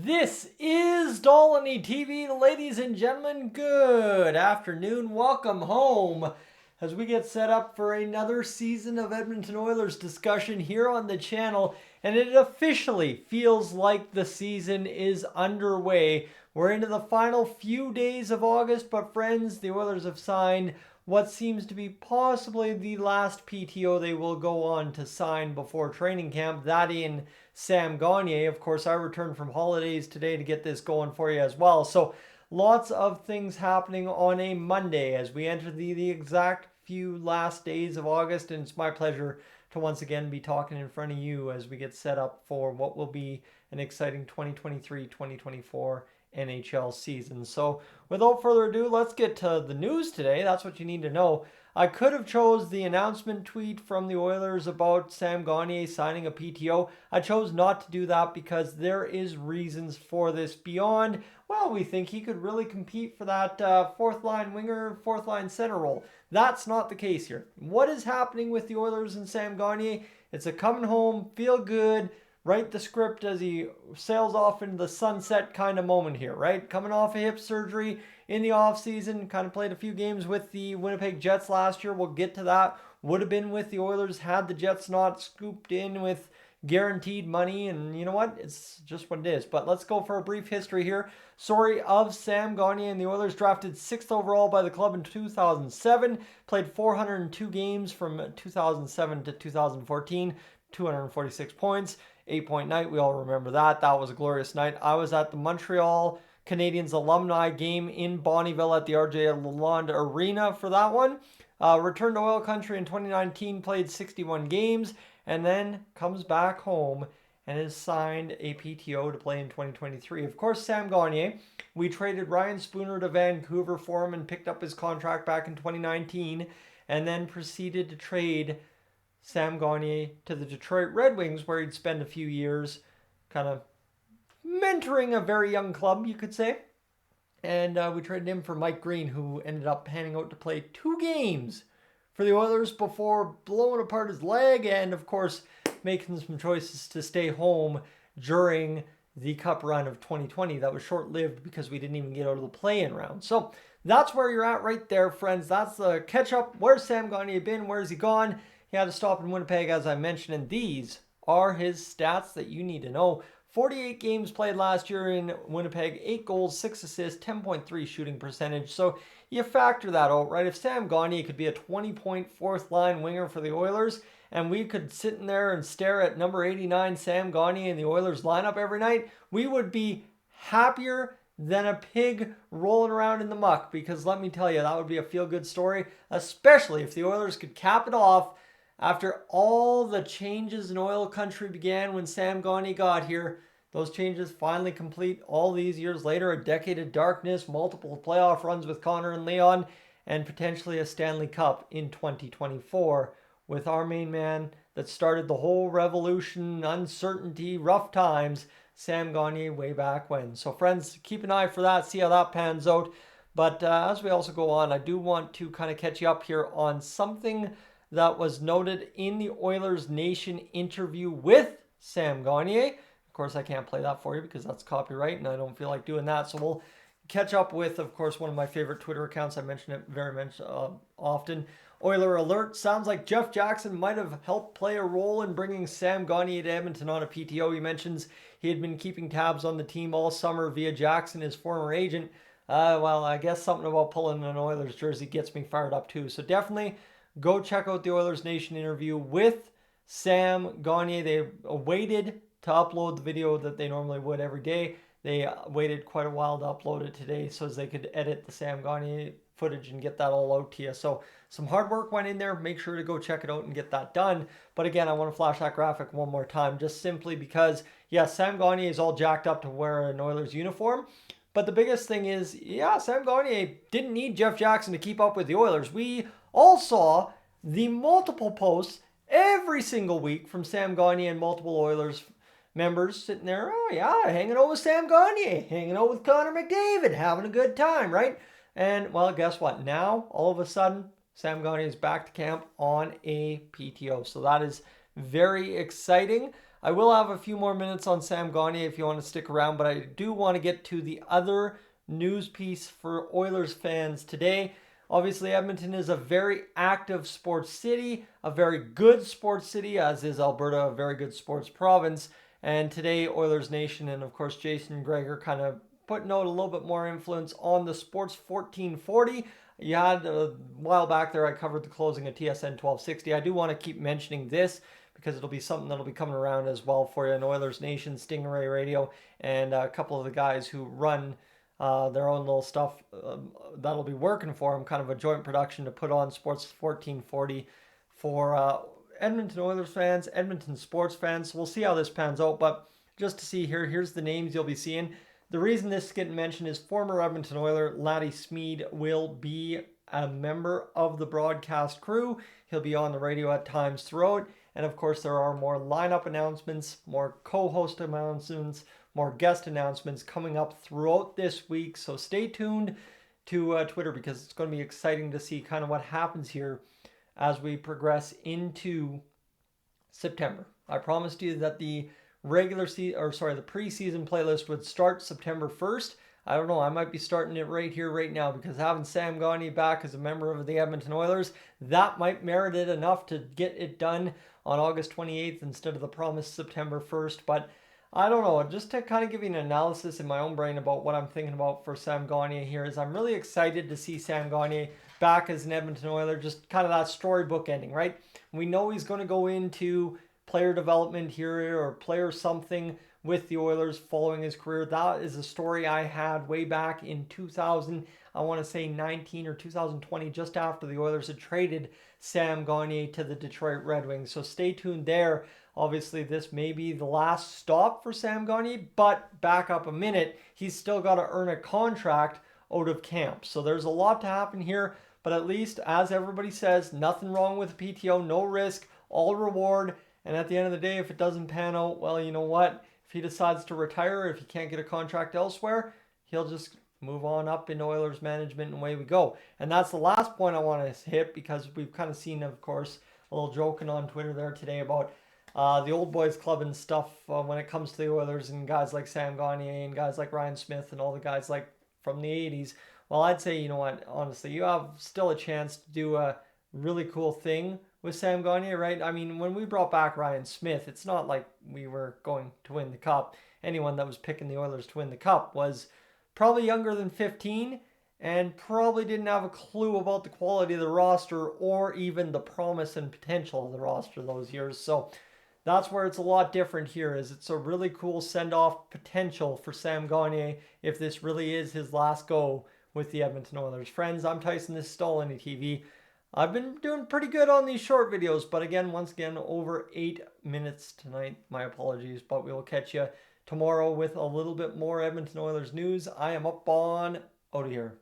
This is Dolynny TV, ladies and gentlemen. Good afternoon. Welcome home as we get set up for another season of Edmonton Oilers discussion here on the channel. And it officially feels like the season is underway. We're into the final few days of August, but friends, the Oilers have signed what seems to be possibly the last PTO they will go on to sign before training camp, that in Sam Gagner. Of course, I returned from holidays today to get this going for you as well. So lots of things happening on a Monday as we enter the exact few last days of August, and it's my pleasure to once again be talking in front of you as we get set up for what will be an exciting 2023-2024 NHL season. So without further ado, let's get to the news today. That's what you need to know. I could have chose the announcement tweet from the Oilers about Sam Gagner signing a PTO. I chose not to do that because there is reasons for this beyond, well, we think he could really compete for that fourth line winger, fourth line center role. That's not the case here. What is happening with the Oilers and Sam Gagner? It's a coming home, feel good, write the script as he sails off into the sunset kind of moment here, right? Coming off a hip surgery in the offseason, kind of played a few games with the Winnipeg Jets last year. We'll get to that. Would have been with the Oilers had the Jets not scooped in with guaranteed money, and you know what? It's just what it is. But let's go for a brief history here. Story of Sam Gagner and the Oilers. Drafted 6th overall by the club in 2007. Played 402 games from 2007 to 2014. 246 points. 8-point night. We all remember that. That was a glorious night. I was at the Montreal Canadiens alumni game in Bonnyville at the RJ Lalonde Arena for that one. Returned to oil country in 2019, played 61 games, and then comes back home and has signed a PTO to play in 2023. Of course, Sam Gagner, we traded Ryan Spooner to Vancouver for him and picked up his contract back in 2019, and then proceeded to trade Sam Gagner to the Detroit Red Wings, where he'd spend a few years kind of mentoring a very young club, you could say. And we traded him for Mike Green, who ended up panning out to play 2 games for the Oilers before blowing apart his leg and, of course, making some choices to stay home during the Cup run of 2020. That was short-lived because we didn't even get out of the play-in round. So that's where you're at right there, friends. That's the catch-up. Where's Sam Gagner been? Where's he gone? He had to stop in Winnipeg, as I mentioned, and these are his stats that you need to know. 48 games played last year in Winnipeg, 8 goals, 6 assists, 10.3 shooting percentage. So you factor that out, right? If Sam Gagner could be a 20-point fourth-line winger for the Oilers, and we could sit in there and stare at number 89 Sam Gagner in the Oilers lineup every night, we would be happier than a pig rolling around in the muck, because let me tell you, that would be a feel-good story, especially if the Oilers could cap it off after all the changes in oil country began when Sam Gagner got here. Those changes finally complete all these years later. A decade of darkness, multiple playoff runs with Connor and Leon, and potentially a Stanley Cup in 2024 with our main man that started the whole revolution, uncertainty, rough times, Sam Gagner way back when. So friends, keep an eye for that, see how that pans out. But as we also go on, I do want to kind of catch you up here on something that was noted in the Oilers Nation interview with Sam Gagner. Of course, I can't play that for you because that's copyright and I don't feel like doing that. So we'll catch up with, of course, one of my favorite Twitter accounts. I mention it very much often. Oiler Alert. Sounds like Jeff Jackson might have helped play a role in bringing Sam Gagner to Edmonton on a PTO. He mentions he had been keeping tabs on the team all summer via Jackson, his former agent. Well, I guess something about pulling an Oilers jersey gets me fired up too. So definitely go check out the Oilers Nation interview with Sam Gagner. They waited to upload the video that they normally would every day. They waited quite a while to upload it today so as they could edit the Sam Gagner footage and get that all out to you. So some hard work went in there. Make sure to go check it out and get that done. But again, I want to flash that graphic one more time just simply because, yes, Sam Gagner is all jacked up to wear an Oilers uniform. But the biggest thing is, yeah, Sam Gagner didn't need Jeff Jackson to keep up with the Oilers. We all saw the multiple posts every single week from Sam Gagner and multiple Oilers members sitting there, oh yeah, hanging out with Sam Gagner, hanging out with Connor McDavid, having a good time, right? And well, guess what? Now, all of a sudden, Sam Gagner is back to camp on a PTO. So that is very exciting. I will have a few more minutes on Sam Gagner if you want to stick around, but I do want to get to the other news piece for Oilers fans today. Obviously, Edmonton is a very active sports city, a very good sports city, as is Alberta, a very good sports province. And today, Oilers Nation and, of course, Jason Gregor kind of putting out a little bit more influence on the Sports 1440. You had a while back there, I covered the closing of TSN 1260. I do want to keep mentioning this because it'll be something that'll be coming around as well for you in Oilers Nation, Stingray Radio, and a couple of the guys who run their own little stuff that'll be working for them, kind of a joint production to put on Sports 1440 for Edmonton Oilers fans, Edmonton sports fans. So we'll see how this pans out, but just to see here, here's the names you'll be seeing. The reason this is getting mentioned is former Edmonton Oiler Laddie Smead will be a member of the broadcast crew. He'll be on the radio at times throughout. And of course, there are more lineup announcements, more co-host announcements, more guest announcements coming up throughout this week. So stay tuned to Twitter because it's going to be exciting to see kind of what happens here as we progress into September. I promised you that the the preseason playlist would start September 1st. I don't know, I might be starting it right here, right now, because having Sam Gagner back as a member of the Edmonton Oilers, that might merit it enough to get it done on August 28th instead of the promised September 1st. But I don't know, just to kind of give you an analysis in my own brain about what I'm thinking about for Sam Gagner here is I'm really excited to see Sam Gagner back as an Edmonton Oiler, just kind of that storybook ending, right? We know he's going to go into player development here or player something with the Oilers following his career. That is a story I had way back in 2000, I want to say 19 or 2020, just after the Oilers had traded Sam Gagner to the Detroit Red Wings. So stay tuned there. Obviously, this may be the last stop for Sam Gagner, but back up a minute, he's still got to earn a contract out of camp. So there's a lot to happen here, but at least, as everybody says, nothing wrong with the PTO, no risk, all reward. And at the end of the day, if it doesn't pan out, well, you know what? If he decides to retire, if he can't get a contract elsewhere, he'll just move on up in Oilers management and away we go. And that's the last point I want to hit because we've kind of seen, of course, a little joking on Twitter there today about the old boys club and stuff when it comes to the Oilers and guys like Sam Gagner and guys like Ryan Smith and all the guys like from the 80s. Well, I'd say, you know what, honestly, you have still a chance to do a really cool thing with Sam Gagner, right? I mean, when we brought back Ryan Smith, it's not like we were going to win the cup. Anyone that was picking the Oilers to win the cup was probably younger than 15 and probably didn't have a clue about the quality of the roster or even the promise and potential of the roster those years. So that's where it's a lot different here, is it's a really cool send-off potential for Sam Gagner if this really is his last go with the Edmonton Oilers. Friends, I'm Tyson, this is Dolynny TV. I've been doing pretty good on these short videos, but again, once again, over 8 minutes tonight. My apologies, but we will catch you tomorrow with a little bit more Edmonton Oilers news. I am up on out of here.